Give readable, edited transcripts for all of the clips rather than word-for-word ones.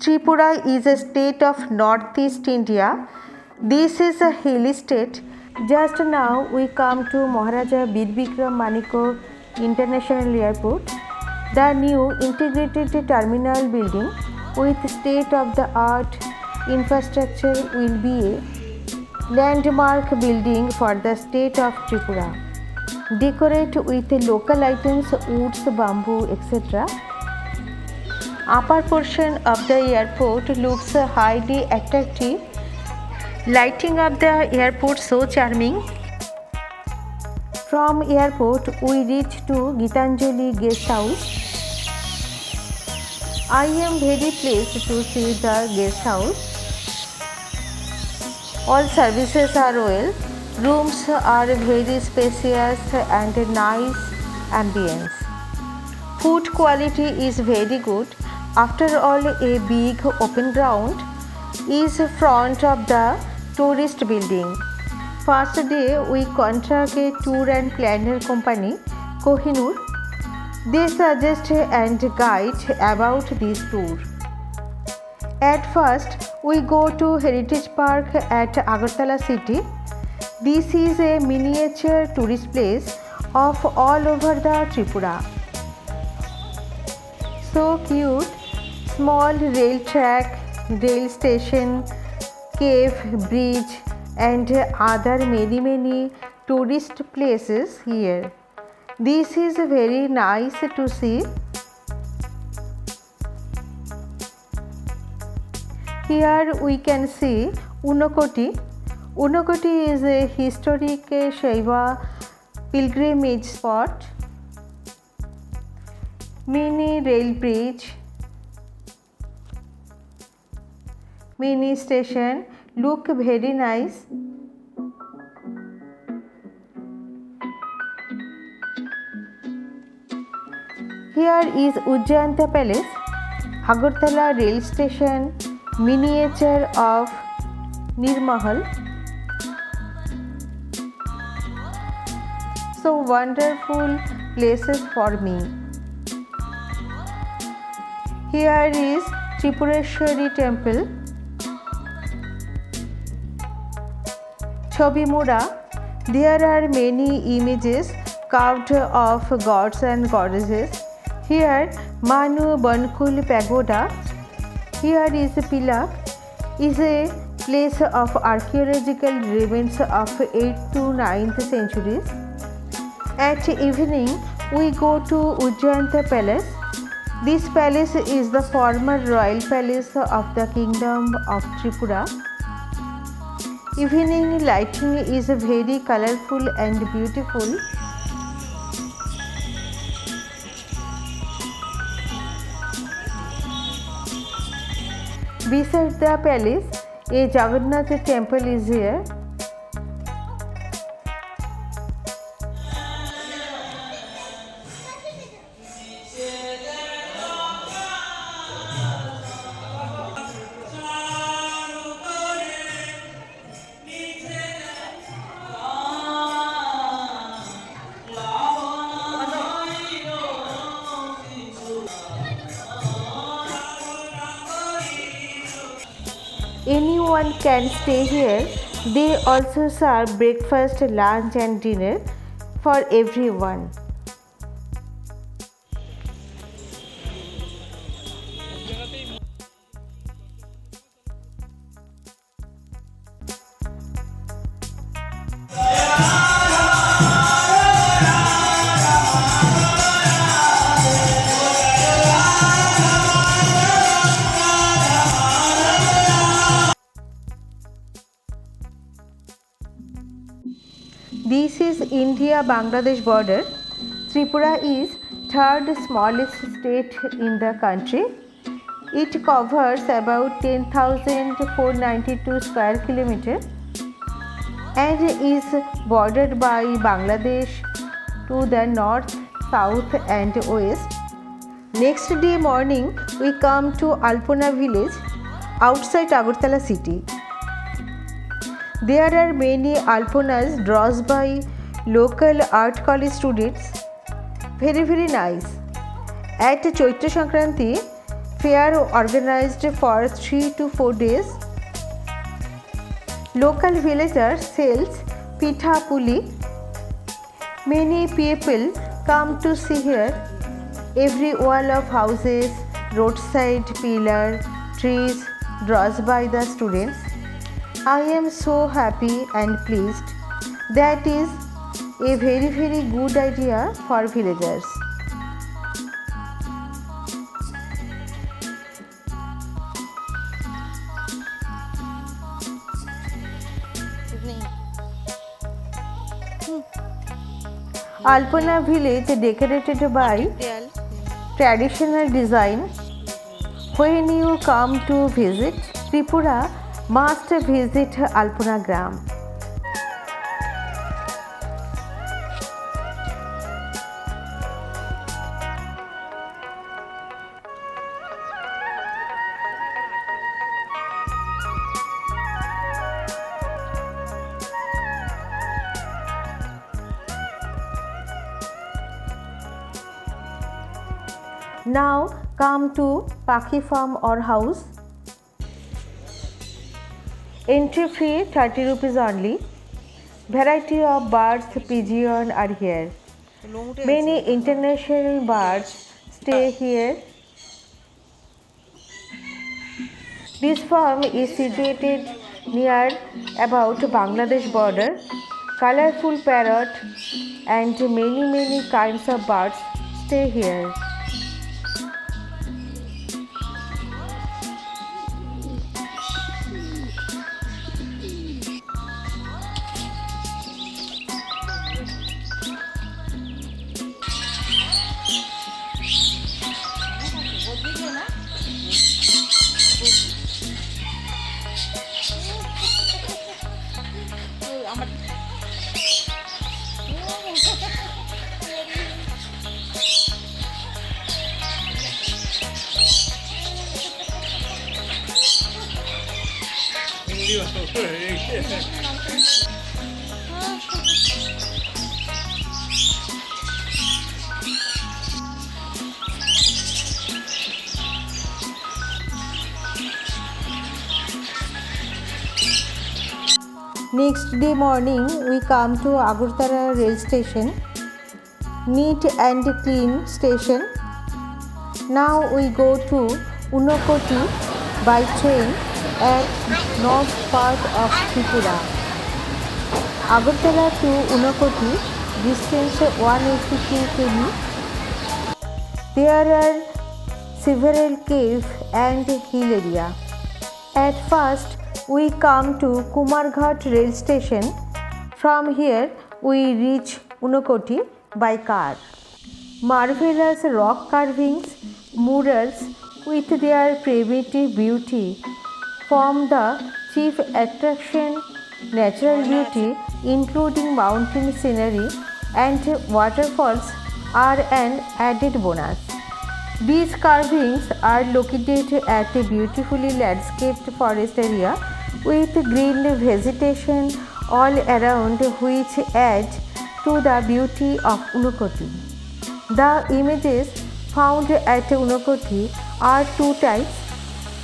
Tripura is a state of northeast India. This is a hilly state. Just now we come to Maharaja Bir Bikram Maniko International Airport. The new integrated terminal building with state-of-the-art infrastructure will be a landmark building for the state of Tripura. Decorate with local items, woods, bamboo, etc. Upper portion of the airport looks highly attractive. Lighting of the airport so charming. From airport we reach to Gitanjali guest house. I am very pleased to see the guest house. All services are well. Rooms are very spacious and nice ambience. Food quality is very good. After all, a big open ground is front of the tourist building. First day we contract a tour and planner company, Kohinoor. They suggest and guide about this tour. At first, we go to Heritage Park at Agartala city. This is a miniature tourist place of all over the Tripura. So cute. Small rail track, rail station, cave, bridge and other many tourist places here. This is very nice to see. Here we can see Unakoti. Unakoti is a historic Shaiva pilgrimage spot. Mini rail bridge, mini station look very nice. Here is Ujjayanta Palace, Agartala rail station, miniature of Nirmahal. So wonderful places for me. Here is Tripureshwari temple. Chobimura. There are many images carved of gods and goddesses. Here Manu Bankul Pagoda. Here is Pilak. Is a place of archaeological remains of 8th to 9th centuries. At evening we go to Ujjayanta Palace. This palace is the former royal palace of the Kingdom of Tripura. Evening lighting is very colorful and beautiful. Beside the palace, a Jagannath temple is here. Anyone can stay here. They also serve breakfast, lunch and dinner for everyone. This is India-Bangladesh border. Tripura is third smallest state in the country. It covers about 10,492 square kilometers and is bordered by Bangladesh to the north, south and west. Next day morning we come to Alpona village outside Agartala city. There are many alponas drawn by local art college students. Very nice. At Chaitra Sankranti, fair organized for 3 to 4 days. Local villagers sells pitha puli. Many people come to see here. Every wall of houses, roadside pillar, trees draws by the students. I am so happy and pleased. That is a very good idea for villagers. Alpana village decorated by traditional design. When you come to visit Tripura, must visit Alpana Gram. Now come to Pakhi farm or house. Entry fee 30 rupees only. Variety of birds, pigeon are here. Many international birds stay here. This farm is situated near about Bangladesh border. Colorful parrot and many kinds of birds stay here. Next day morning, we come to Agartala rail station. Neat and clean station. Now we go to Unakoti by train at north part of Tripura. Agartala to Unakoti, distance 182 km. There are several cave and hill area. At first, we come to Kumarghat rail station. From here, we reach Unakoti by car. Marvelous rock carvings, murals with their primitive beauty form the chief attraction. Natural beauty, including mountain scenery and waterfalls, are an added bonus. These carvings are located at a beautifully landscaped forest area with green vegetation all around, which adds to the beauty of Unakoti. The images found at Unakoti are two types,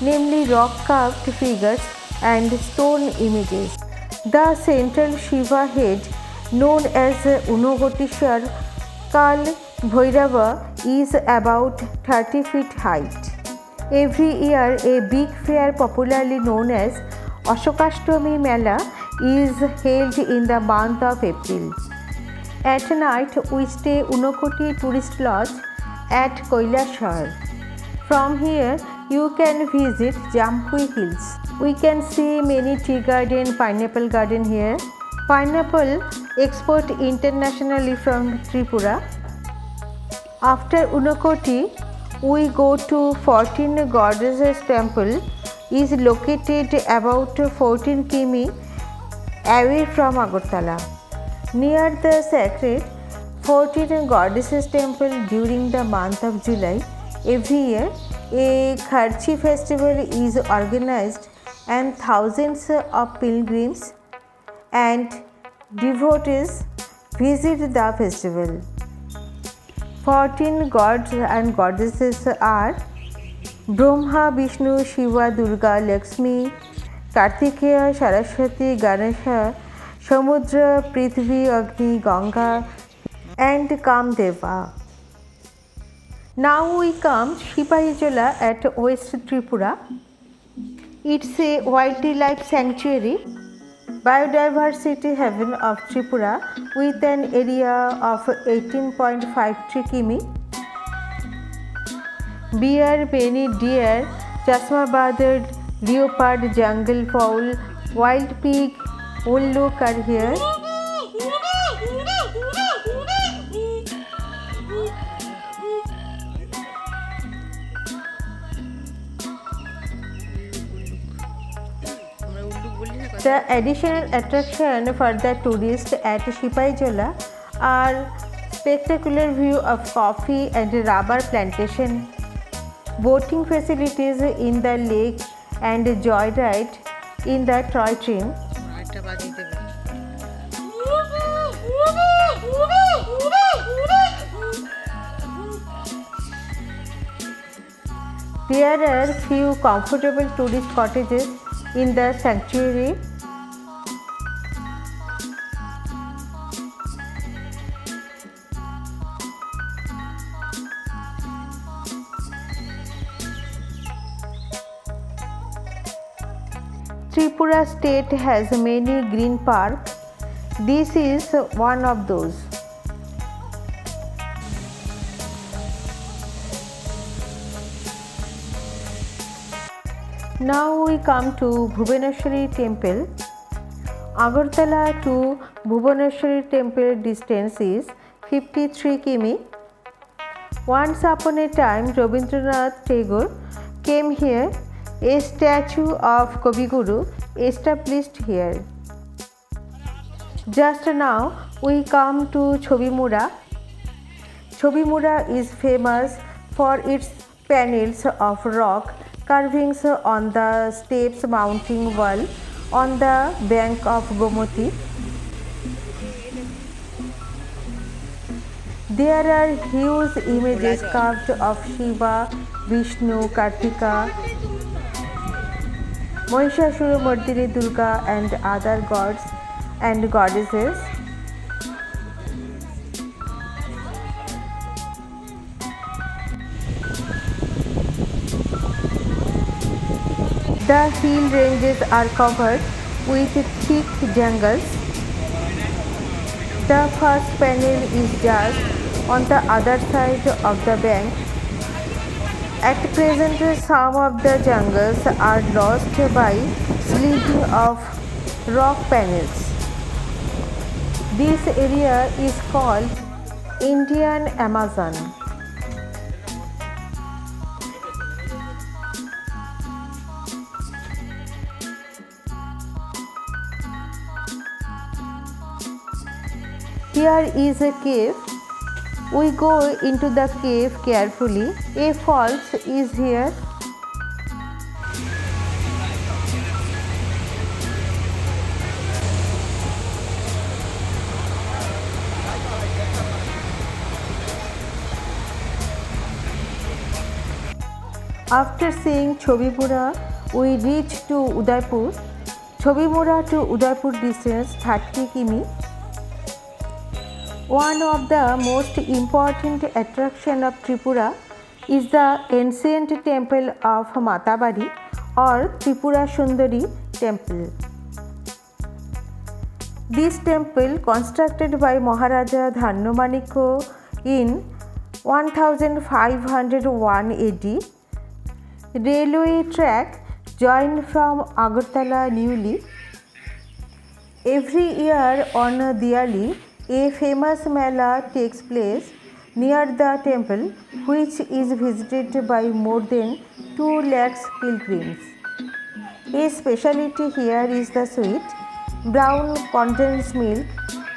namely rock-carved figures and stone images. The central Shiva head, known as Unakotishwar Kal Bhairava, is about 30 feet height. Every year, a big fair popularly known as Ashokashtami Mela is held in the month of April. At night, we stay Unakoti Tourist Lodge at Koilashwar. From here, you can visit Jampui Hills. We can see many tea garden, pineapple garden here. Pineapple export internationally from Tripura. After Unakoti, we go to 14 Goddesses Temple. Is located about 14 km away from Agartala. Near the sacred 14 Goddesses Temple during the month of July, every year a Kharchi festival is organized and thousands of pilgrims and devotees visit the festival. 14 gods and goddesses are Brahma, Vishnu, Shiva, Durga, Lakshmi, Kartikeya, Saraswati, Ganesha, Samudra, Prithvi, Agni, Ganga, and Kamdeva. Now we come Sipahijola at West Tripura. It's a wildlife sanctuary, biodiversity haven of Tripura with an area of 18.53 km. Bear, many deer, chashma badger, leopard, jungle fowl, wild pig, uluk are here. The additional attraction for the tourists at Sipahijola are spectacular view of coffee and rubber plantation, boating facilities in the lake and joyride in the toy train. There are few comfortable tourist cottages in the sanctuary. Tripura state has many green parks. This is one of those. Now we come to Bhubaneswari temple. Agartala to Bhubaneswari temple distance is 53 km. Once upon a time, Rabindranath Tagore came here. A statue of Kavi Guru established here. Just now we come to Chobimura. Chobimura is famous for its panels of rock carvings on the steps mounting wall on the bank of Gomati. There are huge images carved of Shiva, Vishnu, Kartika, Mahishasura-mardini Durga and other gods and goddesses. The hill ranges are covered with thick jungles. The first panel is just on the other side of the bank. At present, some of the jungles are lost by slipping of rock panels. This area is called Indian Amazon. Here is a cave. We go into the cave carefully. A falls is here. After seeing Chobimura, we reach to Udaipur. Chobimura to Udaipur distance 30 km. One of the most important attraction of Tripura is the ancient temple of Matabari or Tripura Sundari temple. This temple, constructed by Maharaja Dhanyamaniko in 1501 AD, railway track joined from Agartala newly. Every year on Diwali, a famous Mela takes place near the temple, which is visited by more than 2 lakhs pilgrims. A specialty here is the sweet, brown condensed milk,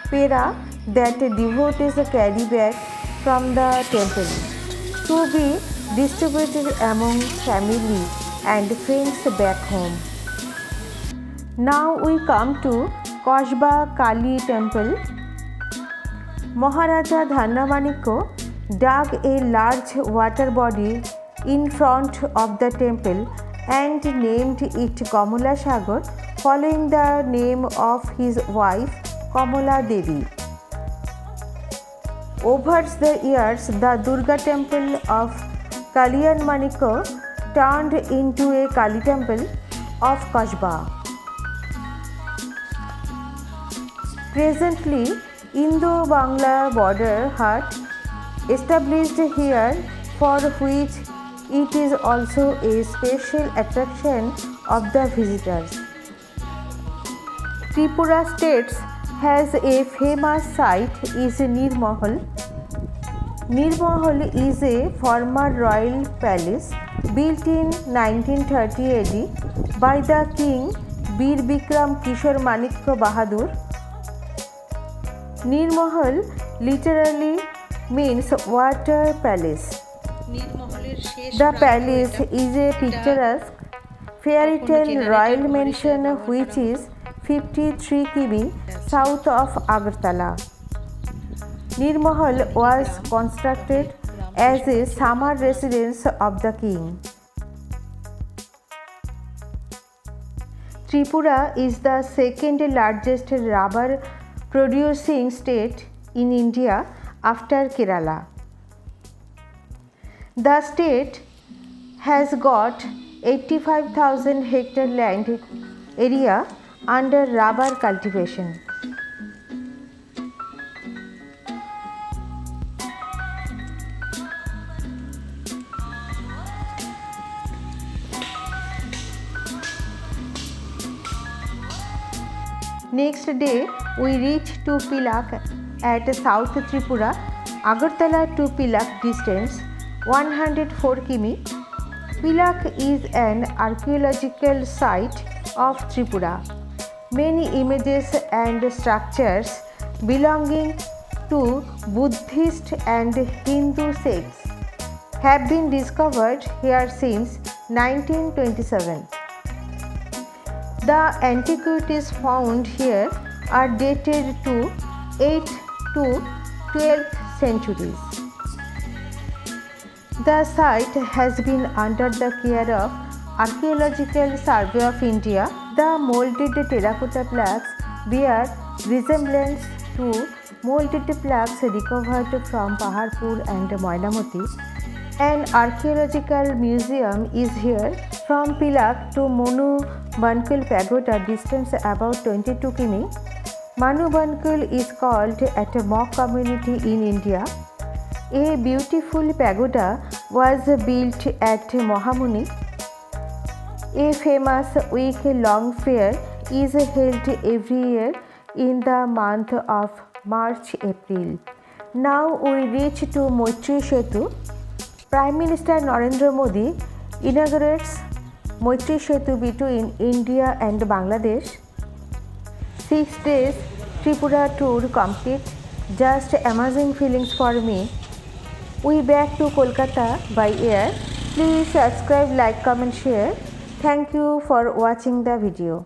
pera that devotees carry back from the temple to be distributed among family and friends back home. Now we come to Kasba Kali temple. Maharaja Dhanyamaniko dug a large water body in front of the temple and named it Kamala Sagar following the name of his wife Kamala Devi. Over the years, the Durga temple of Kalyan Manika turned into a Kali temple of Kasbah. Presently, Indo-Bangla border hut established here, for which it is also a special attraction of the visitors. Tripura state has a famous site is Nirmahal. Nirmahal is a former royal palace built in 1930 AD by the king Bir Bikram Kishore Manikya Bahadur. Nirmahal literally means water palace. The palace is a picturesque fairy tale royal mansion which is 53 km south of Agartala. Nirmahal was constructed as a summer residence of the king. Tripura is the second largest rubber producing state in India after Kerala. The state has got 85,000 hectare land area under rubber cultivation. Next day, we reached to Pilak at South Tripura, Agartala to Pilak distance 104 km. Pilak is an archaeological site of Tripura. Many images and structures belonging to Buddhist and Hindu sects have been discovered here since 1927. The antiquities found here are dated to 8th to 12th centuries. The site has been under the care of Archaeological Survey of India. The molded terracotta plaques bear resemblance to molded plaques recovered from Paharpur and Moinamoti. An archaeological museum is here from Pilak to Manu Bankul Pagoda, distance about 22 km. Manu Bankul is called at a Mock community in India. A beautiful pagoda was built at Mohamuni. A famous week-long fair is held every year in the month of March-April. Now we reach to Maitri Setu. Prime Minister Narendra Modi inaugurates Maitri Setu between India and Bangladesh. 6 days Tripura tour complete. Just amazing feelings for me. We back to Kolkata by air. Please subscribe, like, comment, share. Thank you for watching the video.